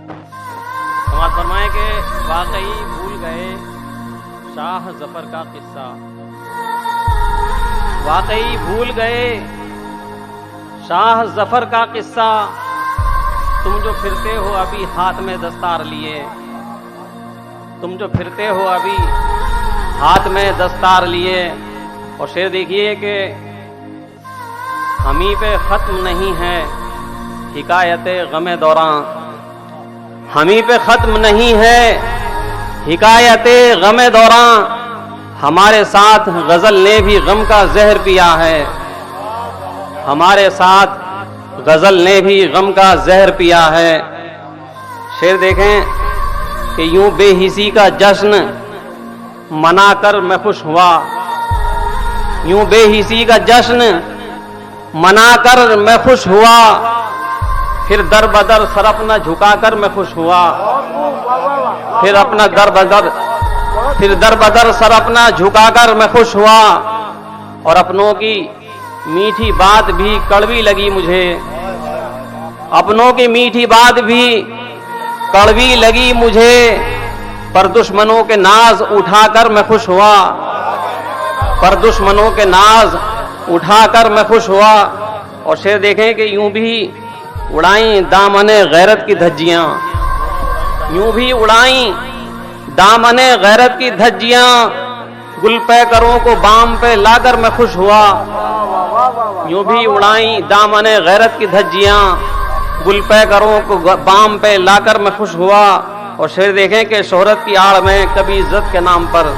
समाज फरमाए कि वाकई भूल गए शाह जफर का किस्सा, वाकई भूल गए शाह जफर का किस्सा। तुम जो फिरते हो अभी हाथ में दस्तार लिए, तुम जो फिरते हो अभी हाथ में दस्तार लिए। और शेर देखिए कि हमी पे ख़त्म नहीं है हिकायत गमे दौरां, हमी पे ख़त्म नहीं है हिकायत गमे दौरां। हमारे साथ गज़ल ने भी गम का जहर पिया है, हमारे साथ गज़ल ने भी गम का जहर पिया है। शेर देखें कि यूं बेहिसी का जश्न मनाकर मैं खुश हुआ, यूं बेहिसी का जश्न मनाकर मैं खुश हुआ। फिर दर बदर सर अपना झुकाकर मैं खुश हुआ, फिर अपना दर बदर सर अपना झुकाकर मैं खुश हुआ। और अपनों की मीठी बात भी कड़वी लगी मुझे, अपनों की मीठी बात भी कड़वी लगी मुझे। पर दुश्मनों के नाज उठाकर मैं खुश हुआ, पर दुश्मनों के नाज उठाकर मैं खुश हुआ। और शेर देखें कि यूं भी उड़ाई दामने गैरत की धज्जियां, यूं भी उड़ाई दामने गैरत की धज्जियां। गुल पैकरों को बाम पे लाकर मैं खुश हुआ, यूं भी उड़ाई दामने गैरत की धज्जियां। गुल पैकरों को बाम पे लाकर मैं खुश हुआ। और शेर देखें कि शोहरत की आड़ में कभी इज्जत के नाम पर,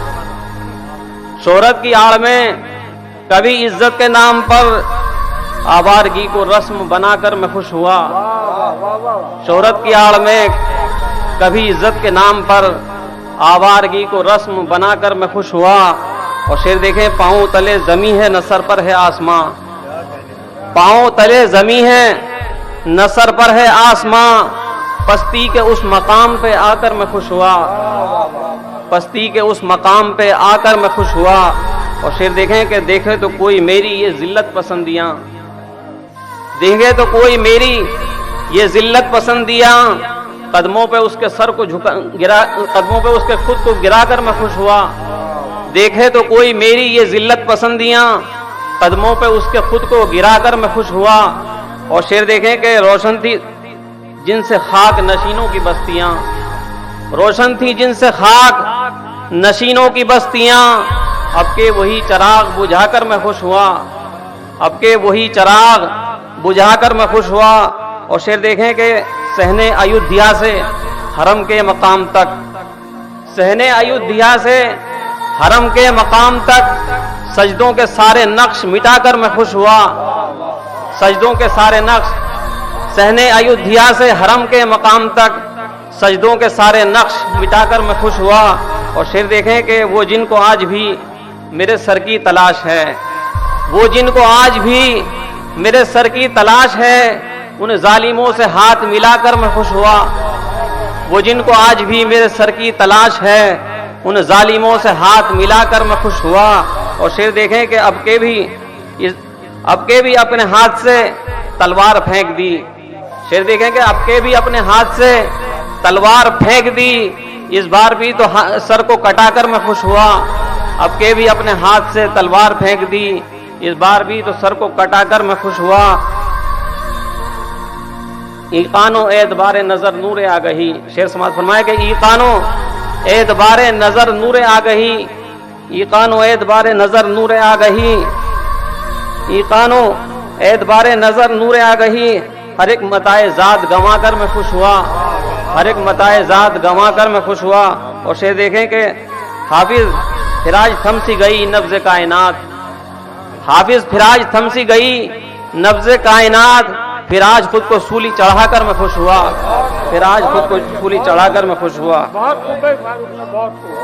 शोहरत की आड़ में कभी इज्जत के नाम पर आवारगी को रस्म बनाकर मैं खुश हुआ। शोहरत की आड़ में कभी इज्जत के नाम पर आवारगी को रस्म बनाकर मैं खुश हुआ। और शेर देखें पांव तले जमी है न सर पर है आसमां, पांव तले जमी है न सर पर है आसमां। पस्ती के उस मकाम पे आकर मैं खुश हुआ, पस्ती के उस मकाम पे आकर मैं खुश हुआ। और शेर देखें कि देखे तो कोई मेरी ये जिल्लत पसंदियां, देखे तो कोई मेरी ये जिल्लत पसंदियां। कदमों पे उसके सर को गिरा, कदमों पे उसके खुद को गिराकर मैं खुश हुआ। देखे तो कोई मेरी ये जिल्लत पसंदियां, कदमों पे उसके खुद को गिराकर मैं खुश हुआ। और शेर देखें कि रोशन थी जिनसे खाक नशीनों की बस्तियां, रोशन थी जिनसे खाक नशीनों की बस्तियां। अब के वही चराग बुझाकर मैं खुश हुआ, अब के वही चराग बुझाकर मैं खुश हुआ। और शेर देखें कि सहने अयोध्या से हरम के मकाम तक, सहने अयोध्या से हरम के मकाम तक सजदों के सारे नक्श मिटाकर मैं खुश हुआ, सजदों के सारे नक्श। सहने अयोध्या से हरम के मकाम तक सजदों के सारे नक्श मिटाकर मैं खुश हुआ। और शेर देखें कि वो जिनको आज भी मेरे सर की तलाश है, वो जिनको आज भी मेरे सर की तलाश है, उन जालिमों से हाथ मिलाकर मैं खुश हुआ। वो जिनको आज भी मेरे सर की तलाश है, उन जालिमों से हाथ मिलाकर मैं खुश हुआ। और शेर देखें कि अब के भी अपने हाथ से तलवार फेंक दी, शेर देखें कि अब के भी अपने हाथ से तलवार फेंक दी। इस बार भी तो सर को कटाकर मैं खुश हुआ, अब के भी अपने हाथ से तलवार फेंक दी। इस बार भी तो सर को कटाकर मैं खुश हुआ। ईकानो एतबारे नजर नूरे आ गही, शेर समाज फरमाए कि ईकानो एतबारे नजर नूरे आ गही, ईकानो एतबारे नजर नूरे आ गही, ईकानो एतबारे नजर नूरे आ गही। हर एक मताए ज़ात गंवा कर मैं खुश हुआ, हर एक मताए ज़ात गंवा कर मैं खुश हुआ। और शेर देखें कि हाफिज फिराज थमसी गई नब्ज़ कायनात, हाफिज फिराज थमसी गई नब्ज़ कायनात। फिर आज खुद को सूली चढ़ाकर मैं खुश हुआ, फिर आज खुद को सूली चढ़ाकर मैं खुश हुआ। बहुत खूब है, बहुत खूब।